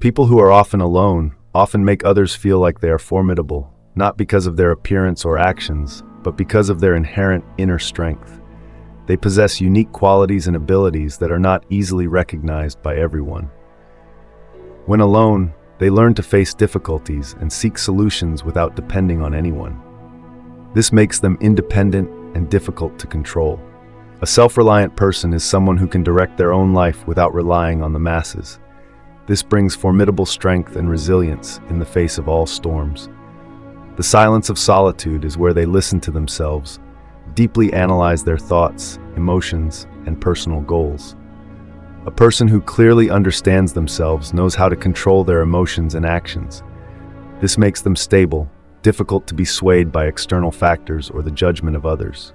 People who are often alone often make others feel like they are formidable, not because of their appearance or actions, but because of their inherent inner strength. They possess unique qualities and abilities that are not easily recognized by everyone. When alone, they learn to face difficulties and seek solutions without depending on anyone. This makes them independent and difficult to control. A self-reliant person is someone who can direct their own life without relying on the masses. This brings formidable strength and resilience in the face of all storms. The silence of solitude is where they listen to themselves, deeply analyze their thoughts, emotions, and personal goals. A person who clearly understands themselves knows how to control their emotions and actions. This makes them stable, difficult to be swayed by external factors or the judgment of others.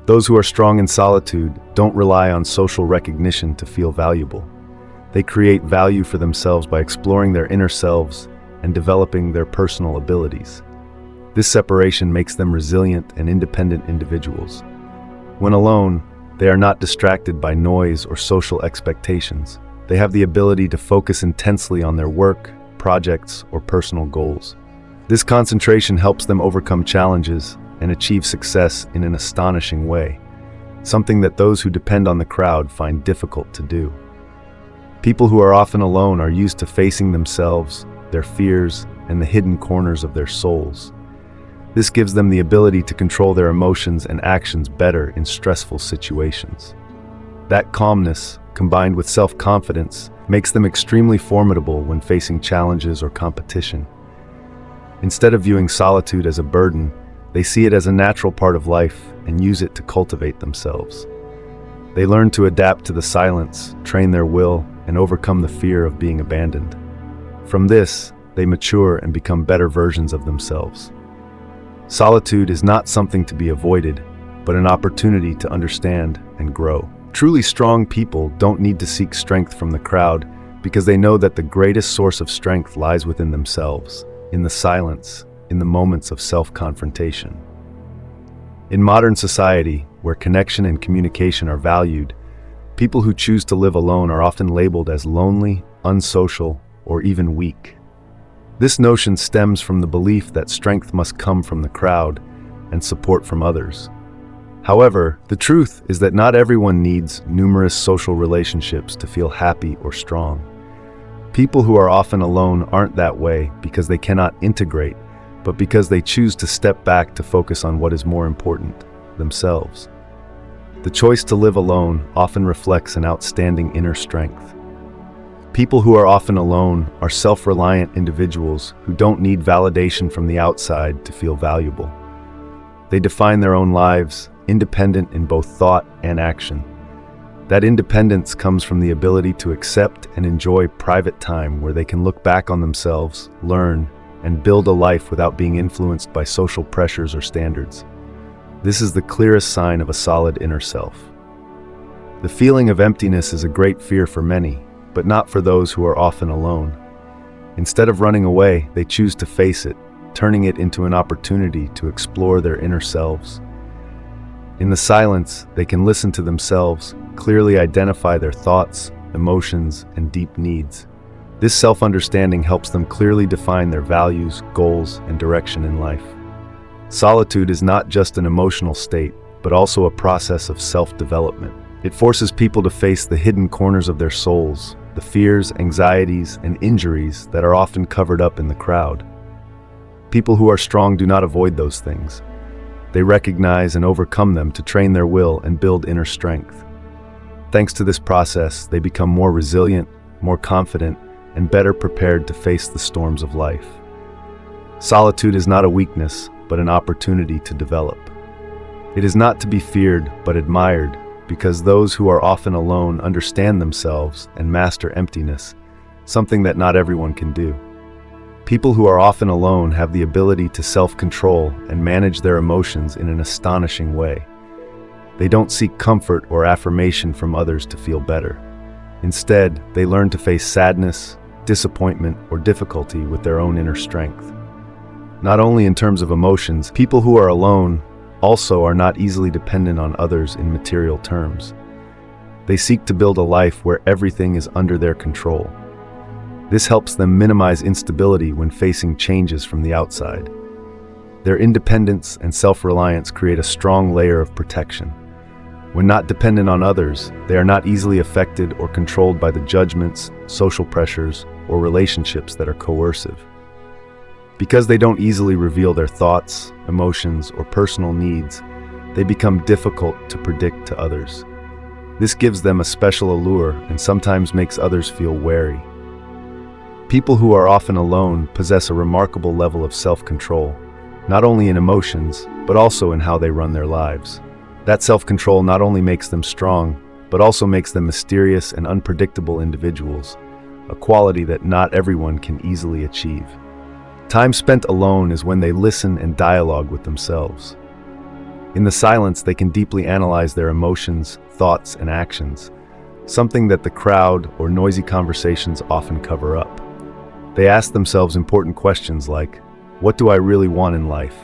Those who are strong in solitude don't rely on social recognition to feel valuable. They create value for themselves by exploring their inner selves and developing their personal abilities. This separation makes them resilient and independent individuals. When alone, they are not distracted by noise or social expectations. They have the ability to focus intensely on their work, projects, or personal goals. This concentration helps them overcome challenges and achieve success in an astonishing way, something that those who depend on the crowd find difficult to do. People who are often alone are used to facing themselves, their fears, and the hidden corners of their souls. This gives them the ability to control their emotions and actions better in stressful situations. That calmness, combined with self-confidence, makes them extremely formidable when facing challenges or competition. Instead of viewing solitude as a burden, they see it as a natural part of life and use it to cultivate themselves. They learn to adapt to the silence, train their will, and overcome the fear of being abandoned. From this, they mature and become better versions of themselves. Solitude is not something to be avoided, but an opportunity to understand and grow. Truly strong people don't need to seek strength from the crowd because they know that the greatest source of strength lies within themselves, in the silence, in the moments of self-confrontation. In modern society, where connection and communication are valued, people who choose to live alone are often labeled as lonely, unsocial, or even weak. This notion stems from the belief that strength must come from the crowd and support from others. However, the truth is that not everyone needs numerous social relationships to feel happy or strong. People who are often alone aren't that way because they cannot integrate, but because they choose to step back to focus on what is more important, themselves. The choice to live alone often reflects an outstanding inner strength. People who are often alone are self-reliant individuals who don't need validation from the outside to feel valuable. They define their own lives, independent in both thought and action. That independence comes from the ability to accept and enjoy private time where they can look back on themselves, learn, and build a life without being influenced by social pressures or standards. This is the clearest sign of a solid inner self. The feeling of emptiness is a great fear for many, but not for those who are often alone. Instead of running away, they choose to face it, turning it into an opportunity to explore their inner selves. In the silence, they can listen to themselves, clearly identify their thoughts, emotions, and deep needs. This self-understanding helps them clearly define their values, goals, and direction in life. Solitude is not just an emotional state, but also a process of self-development. It forces people to face the hidden corners of their souls, the fears, anxieties, and injuries that are often covered up in the crowd. People who are strong do not avoid those things. They recognize and overcome them to train their will and build inner strength. Thanks to this process, they become more resilient, more confident, and better prepared to face the storms of life. Solitude is not a weakness, but an opportunity to develop. It is not to be feared, but admired, because those who are often alone understand themselves and master emptiness, something that not everyone can do. People who are often alone have the ability to self-control and manage their emotions in an astonishing way. They don't seek comfort or affirmation from others to feel better. Instead, they learn to face sadness, disappointment, or difficulty with their own inner strength. Not only in terms of emotions, people who are alone also are not easily dependent on others in material terms. They seek to build a life where everything is under their control. This helps them minimize instability when facing changes from the outside. Their independence and self-reliance create a strong layer of protection. When not dependent on others, they are not easily affected or controlled by the judgments, social pressures, or relationships that are coercive. Because they don't easily reveal their thoughts, emotions, or personal needs, they become difficult to predict to others. This gives them a special allure and sometimes makes others feel wary. People who are often alone possess a remarkable level of self-control, not only in emotions, but also in how they run their lives. That self-control not only makes them strong, but also makes them mysterious and unpredictable individuals, a quality that not everyone can easily achieve. Time spent alone is when they listen and dialogue with themselves. In the silence, they can deeply analyze their emotions, thoughts, and actions, something that the crowd or noisy conversations often cover up. They ask themselves important questions like, what do I really want in life?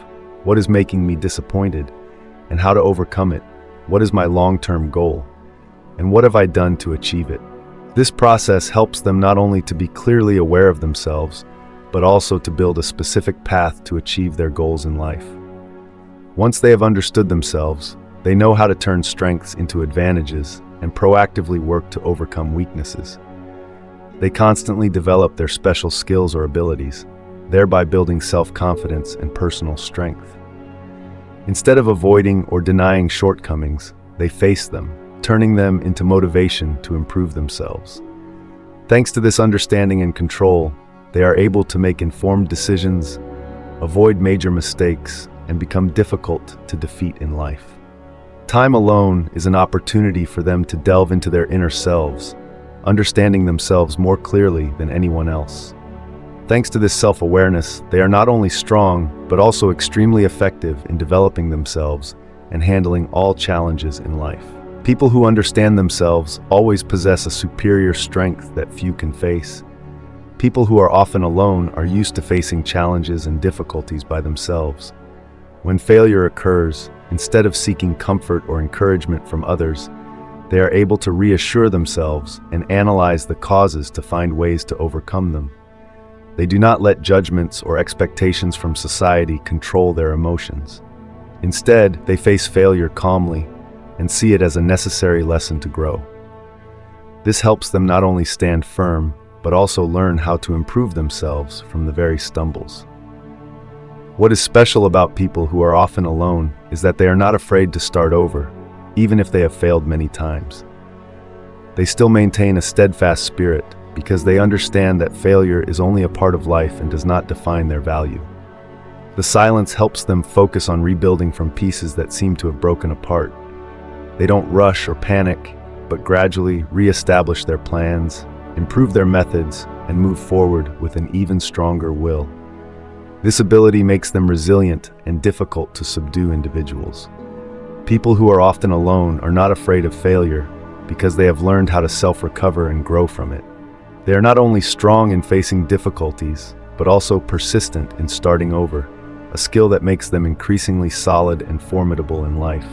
What is making me disappointed? And how to overcome it? What is my long-term goal? And what have I done to achieve it? This process helps them not only to be clearly aware of themselves, but also to build a specific path to achieve their goals in life. Once they have understood themselves, they know how to turn strengths into advantages and proactively work to overcome weaknesses. They constantly develop their special skills or abilities, thereby building self-confidence and personal strength. Instead of avoiding or denying shortcomings, they face them, turning them into motivation to improve themselves. Thanks to this understanding and control, they are able to make informed decisions, avoid major mistakes, and become difficult to defeat in life. Time alone is an opportunity for them to delve into their inner selves, understanding themselves more clearly than anyone else. Thanks to this self-awareness, they are not only strong, but also extremely effective in developing themselves and handling all challenges in life. People who understand themselves always possess a superior strength that few can face. People who are often alone are used to facing challenges and difficulties by themselves. When failure occurs, instead of seeking comfort or encouragement from others, they are able to reassure themselves and analyze the causes to find ways to overcome them. They do not let judgments or expectations from society control their emotions. Instead, they face failure calmly and see it as a necessary lesson to grow. This helps them not only stand firm, but also learn how to improve themselves from the very stumbles. What is special about people who are often alone is that they are not afraid to start over, even if they have failed many times. They still maintain a steadfast spirit because they understand that failure is only a part of life and does not define their value. The silence helps them focus on rebuilding from pieces that seem to have broken apart. They don't rush or panic, but gradually re-establish their plans, improve their methods, and move forward with an even stronger will. This ability makes them resilient and difficult to subdue individuals. People who are often alone are not afraid of failure because they have learned how to self-recover and grow from it. They are not only strong in facing difficulties, but also persistent in starting over, a skill that makes them increasingly solid and formidable in life.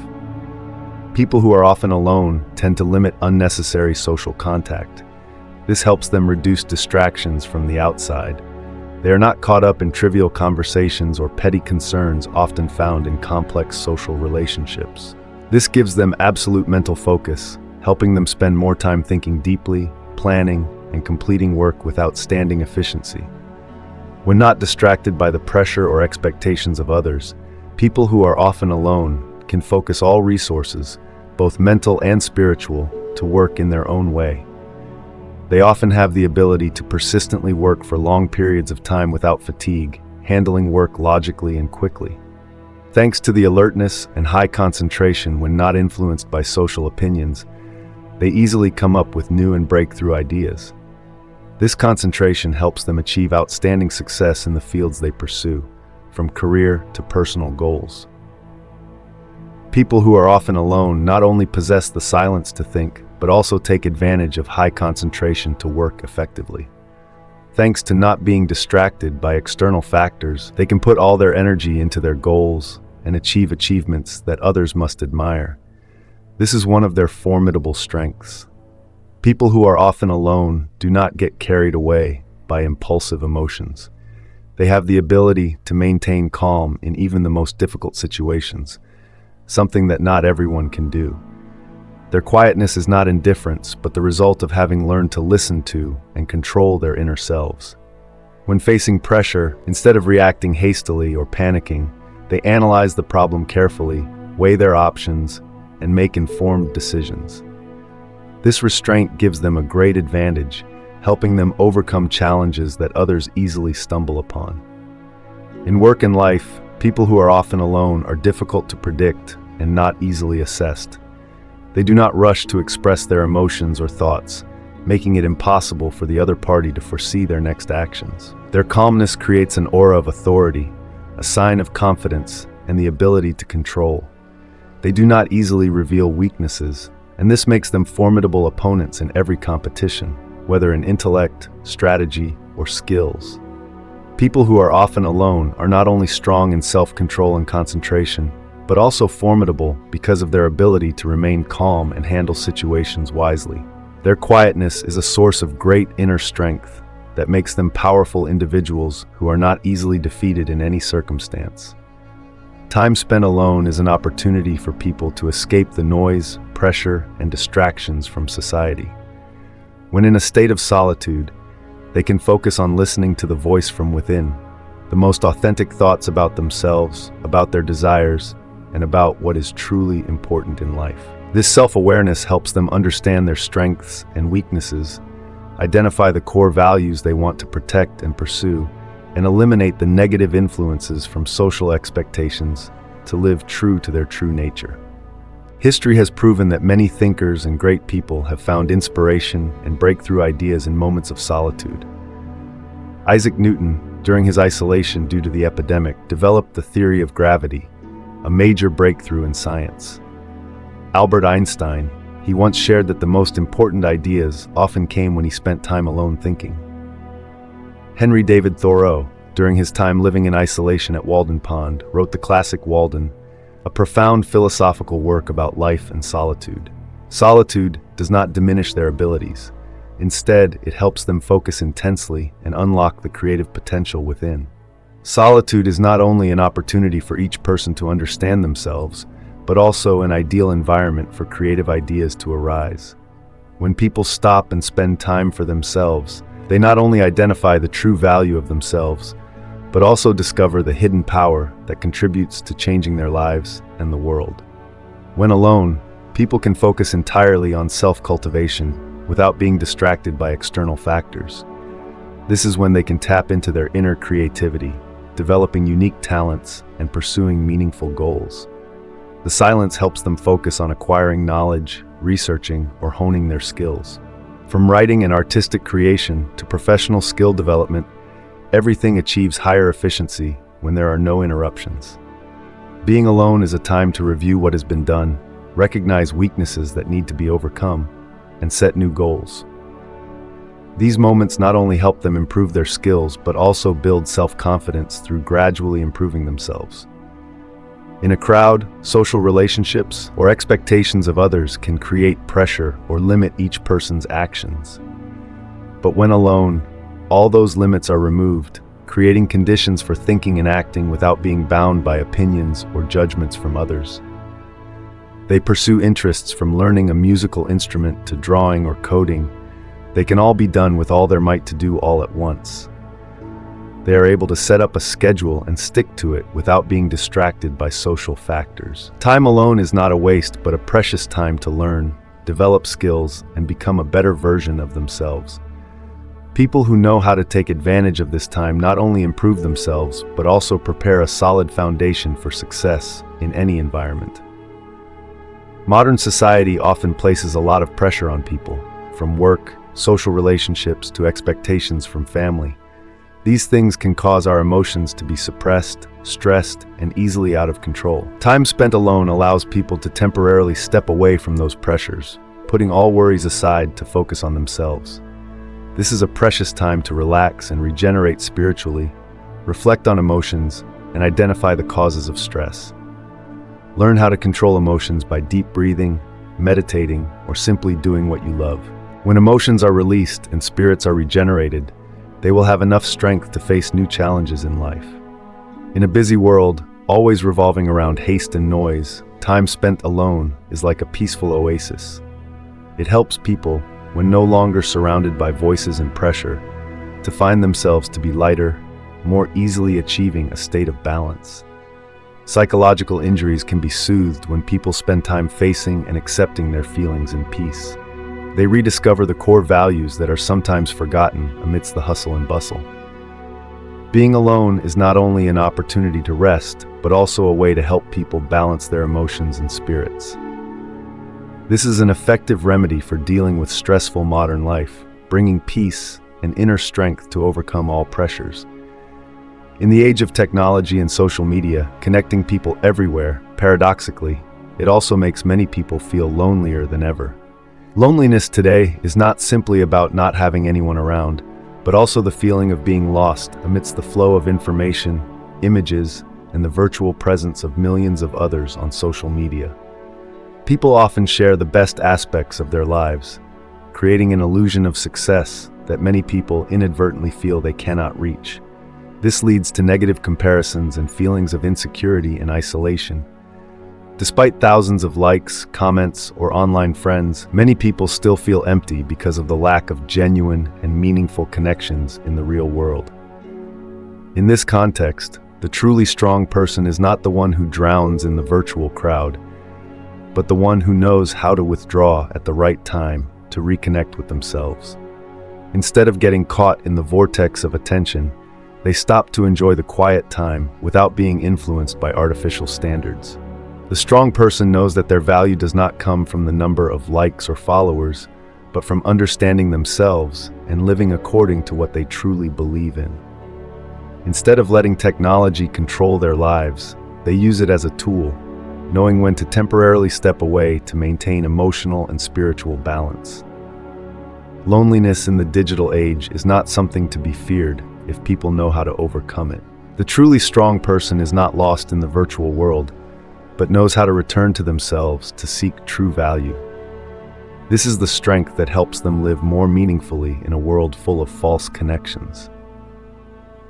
People who are often alone tend to limit unnecessary social contact. This helps them reduce distractions from the outside. They are not caught up in trivial conversations or petty concerns often found in complex social relationships. This gives them absolute mental focus, helping them spend more time thinking deeply, planning, and completing work with outstanding efficiency. When not distracted by the pressure or expectations of others, people who are often alone can focus all resources, both mental and spiritual, to work in their own way. They often have the ability to persistently work for long periods of time without fatigue, handling work logically and quickly. Thanks to the alertness and high concentration when not influenced by social opinions, they easily come up with new and breakthrough ideas. This concentration helps them achieve outstanding success in the fields they pursue, from career to personal goals. People who are often alone not only possess the silence to think, but also take advantage of high concentration to work effectively. Thanks to not being distracted by external factors, they can put all their energy into their goals and achieve achievements that others must admire. This is one of their formidable strengths. People who are often alone do not get carried away, by impulsive emotions. They have the ability to maintain calm in even the most difficult situations, something that not everyone can do. Their quietness is not indifference, but the result of having learned to listen to and control their inner selves. When facing pressure, instead of reacting hastily or panicking, they analyze the problem carefully, weigh their options, and make informed decisions. This restraint gives them a great advantage, helping them overcome challenges that others easily stumble upon. In work and life, people who are often alone are difficult to predict and not easily assessed. They do not rush to express their emotions or thoughts, making it impossible for the other party to foresee their next actions. Their calmness creates an aura of authority, a sign of confidence, and the ability to control. They do not easily reveal weaknesses, and this makes them formidable opponents in every competition, whether in intellect, strategy, or skills. People who are often alone are not only strong in self-control and concentration, but also formidable because of their ability to remain calm and handle situations wisely. Their quietness is a source of great inner strength that makes them powerful individuals who are not easily defeated in any circumstance. Time spent alone is an opportunity for people to escape the noise, pressure, and distractions from society. When in a state of solitude, they can focus on listening to the voice from within, the most authentic thoughts about themselves, about their desires, and about what is truly important in life. This self-awareness helps them understand their strengths and weaknesses, identify the core values they want to protect and pursue, and eliminate the negative influences from social expectations to live true to their true nature. History has proven that many thinkers and great people have found inspiration and breakthrough ideas in moments of solitude. Isaac Newton, during his isolation due to the epidemic, developed the theory of gravity, a major breakthrough in science. Albert Einstein, he once shared that the most important ideas often came when he spent time alone thinking. Henry David Thoreau, during his time living in isolation at Walden Pond, wrote the classic Walden, a profound philosophical work about life and solitude. Solitude does not diminish their abilities. Instead, it helps them focus intensely and unlock the creative potential within. Solitude is not only an opportunity for each person to understand themselves, but also an ideal environment for creative ideas to arise. When people stop and spend time for themselves, they not only identify the true value of themselves, but also discover the hidden power that contributes to changing their lives and the world. When alone, people can focus entirely on self-cultivation without being distracted by external factors. This is when they can tap into their inner creativity, developing unique talents and pursuing meaningful goals. The silence helps them focus on acquiring knowledge, researching, or honing their skills. From writing and artistic creation to professional skill development, everything achieves higher efficiency when there are no interruptions. Being alone is a time to review what has been done, recognize weaknesses that need to be overcome, and set new goals. These moments not only help them improve their skills, but also build self-confidence through gradually improving themselves. In a crowd, social relationships or expectations of others can create pressure or limit each person's actions. But when alone, all those limits are removed, creating conditions for thinking and acting without being bound by opinions or judgments from others. They pursue interests from learning a musical instrument to drawing or coding. They can all be done with all their might to do all at once. They are able to set up a schedule and stick to it without being distracted by social factors. Time alone is not a waste, but a precious time to learn, develop skills, and become a better version of themselves. People who know how to take advantage of this time not only improve themselves, but also prepare a solid foundation for success in any environment. Modern society often places a lot of pressure on people, from work, social relationships, to expectations from family. These things can cause our emotions to be suppressed, stressed, and easily out of control. Time spent alone allows people to temporarily step away from those pressures, putting all worries aside to focus on themselves. This is a precious time to relax and regenerate spiritually, reflect on emotions, and identify the causes of stress. Learn how to control emotions by deep breathing, meditating, or simply doing what you love. When emotions are released and spirits are regenerated, they will have enough strength to face new challenges in life. In a busy world, always revolving around haste and noise, time spent alone is like a peaceful oasis. It helps people, when no longer surrounded by voices and pressure, to find themselves to be lighter, more easily achieving a state of balance. Psychological injuries can be soothed when people spend time facing and accepting their feelings in peace. They rediscover the core values that are sometimes forgotten amidst the hustle and bustle. Being alone is not only an opportunity to rest, but also a way to help people balance their emotions and spirits. This is an effective remedy for dealing with stressful modern life, bringing peace and inner strength to overcome all pressures. In the age of technology and social media, connecting people everywhere, paradoxically, it also makes many people feel lonelier than ever. Loneliness today is not simply about not having anyone around, but also the feeling of being lost amidst the flow of information, images, and the virtual presence of millions of others on social media. People often share the best aspects of their lives, creating an illusion of success that many people inadvertently feel they cannot reach. This leads to negative comparisons and feelings of insecurity and isolation. Despite thousands of likes, comments, or online friends, many people still feel empty because of the lack of genuine and meaningful connections in the real world. In this context, the truly strong person is not the one who drowns in the virtual crowd, but the one who knows how to withdraw at the right time to reconnect with themselves. Instead of getting caught in the vortex of attention, they stop to enjoy the quiet time without being influenced by artificial standards. The strong person knows that their value does not come from the number of likes or followers, but from understanding themselves and living according to what they truly believe in. Instead of letting technology control their lives, they use it as a tool, knowing when to temporarily step away to maintain emotional and spiritual balance. Loneliness in the digital age is not something to be feared if people know how to overcome it. The truly strong person is not lost in the virtual world, but knows how to return to themselves to seek true value. This is the strength that helps them live more meaningfully in a world full of false connections.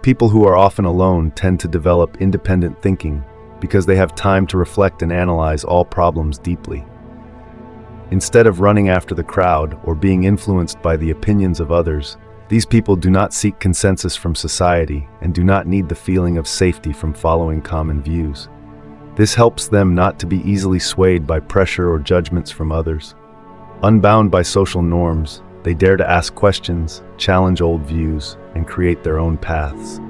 People who are often alone tend to develop independent thinking because they have time to reflect and analyze all problems deeply. Instead of running after the crowd or being influenced by the opinions of others, these people do not seek consensus from society and do not need the feeling of safety from following common views. This helps them not to be easily swayed by pressure or judgments from others. Unbound by social norms, they dare to ask questions, challenge old views, and create their own paths.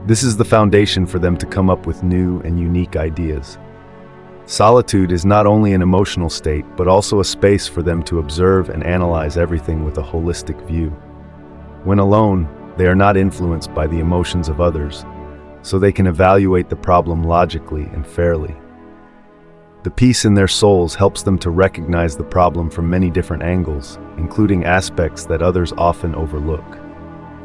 This is the foundation for them to come up with new and unique ideas. Solitude is not only an emotional state, but also a space for them to observe and analyze everything with a holistic view. When alone, they are not influenced by the emotions of others, so they can evaluate the problem logically and fairly. The peace in their souls helps them to recognize the problem from many different angles, including aspects that others often overlook.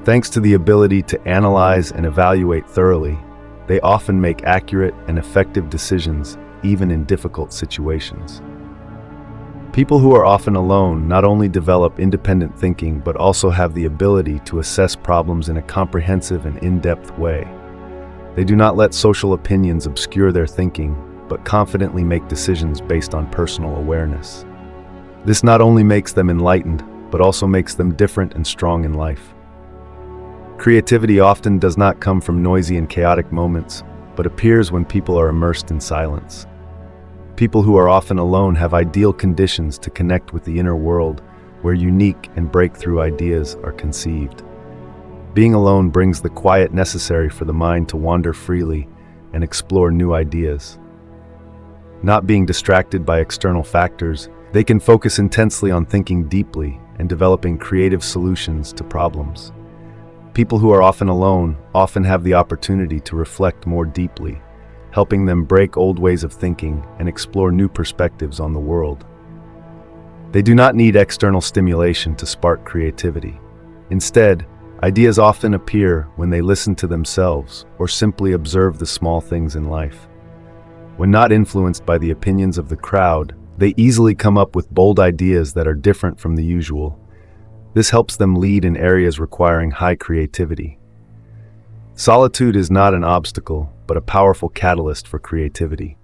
Thanks to the ability to analyze and evaluate thoroughly, they often make accurate and effective decisions, even in difficult situations. People who are often alone not only develop independent thinking, but also have the ability to assess problems in a comprehensive and in-depth way. They do not let social opinions obscure their thinking, but confidently make decisions based on personal awareness. This not only makes them enlightened, but also makes them different and strong in life. Creativity often does not come from noisy and chaotic moments, but appears when people are immersed in silence. People who are often alone have ideal conditions to connect with the inner world, where unique and breakthrough ideas are conceived. Being alone brings the quiet necessary for the mind to wander freely and explore new ideas. Not being distracted by external factors, they can focus intensely on thinking deeply and developing creative solutions to problems. People who are often alone often have the opportunity to reflect more deeply, helping them break old ways of thinking and explore new perspectives on the world. They do not need external stimulation to spark creativity. Instead, ideas often appear when they listen to themselves or simply observe the small things in life. When not influenced by the opinions of the crowd, they easily come up with bold ideas that are different from the usual. This helps them lead in areas requiring high creativity. Solitude is not an obstacle, but a powerful catalyst for creativity.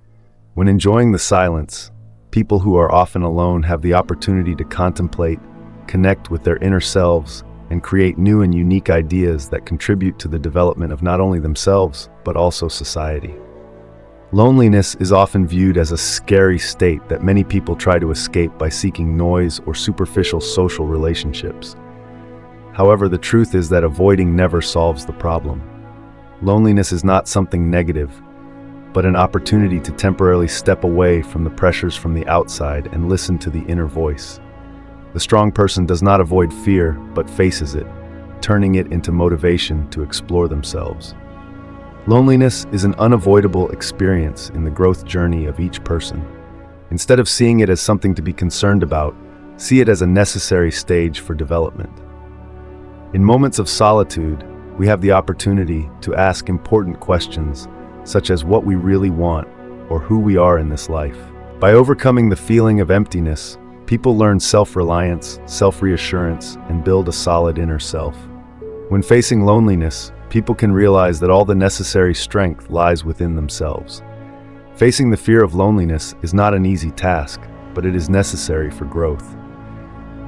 When enjoying the silence, people who are often alone have the opportunity to contemplate, connect with their inner selves, and create new and unique ideas that contribute to the development of not only themselves, but also society. Loneliness is often viewed as a scary state that many people try to escape by seeking noise or superficial social relationships. However, the truth is that avoiding never solves the problem. Loneliness is not something negative, but an opportunity to temporarily step away from the pressures from the outside and listen to the inner voice. The strong person does not avoid fear, but faces it, turning it into motivation to explore themselves. Loneliness is an unavoidable experience in the growth journey of each person. Instead of seeing it as something to be concerned about, see it as a necessary stage for development. In moments of solitude, we have the opportunity to ask important questions, such as what we really want or who we are in this life. By overcoming the feeling of emptiness, people learn self-reliance, self-reassurance, and build a solid inner self. When facing loneliness, people can realize that all the necessary strength lies within themselves. Facing the fear of loneliness is not an easy task, but it is necessary for growth.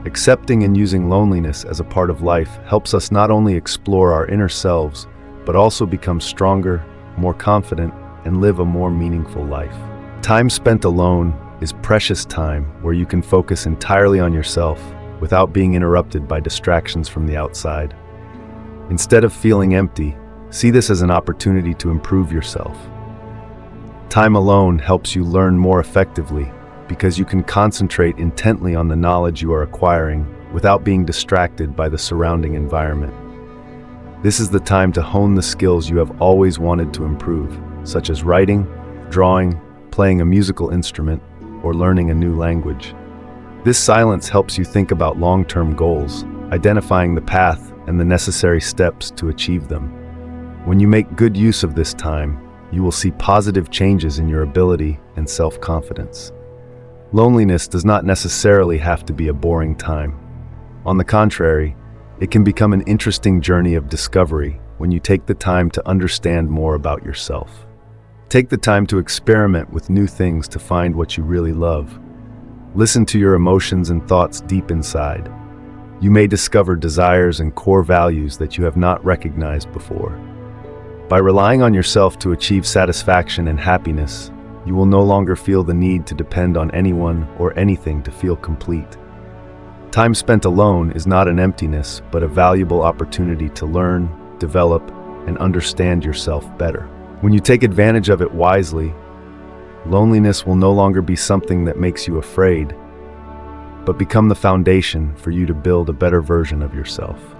Accepting and using loneliness as a part of life helps us not only explore our inner selves, but also become stronger, more confident, and live a more meaningful life. Time spent alone is precious time where you can focus entirely on yourself without being interrupted by distractions from the outside. Instead of feeling empty, see this as an opportunity to improve yourself. Time alone helps you learn more effectively because you can concentrate intently on the knowledge you are acquiring without being distracted by the surrounding environment. This is the time to hone the skills you have always wanted to improve, such as writing, drawing, playing a musical instrument, or learning a new language. This silence helps you think about long-term goals, identifying the path and the necessary steps to achieve them. When you make good use of this time, you will see positive changes in your ability and self-confidence. Loneliness does not necessarily have to be a boring time. On the contrary, it can become an interesting journey of discovery when you take the time to understand more about yourself. Take the time to experiment with new things to find what you really love. Listen to your emotions and thoughts deep inside. You may discover desires and core values that you have not recognized before. By relying on yourself to achieve satisfaction and happiness, you will no longer feel the need to depend on anyone or anything to feel complete. Time spent alone is not an emptiness, but a valuable opportunity to learn, develop, and understand yourself better. When you take advantage of it wisely, loneliness will no longer be something that makes you afraid, but become the foundation for you to build a better version of yourself.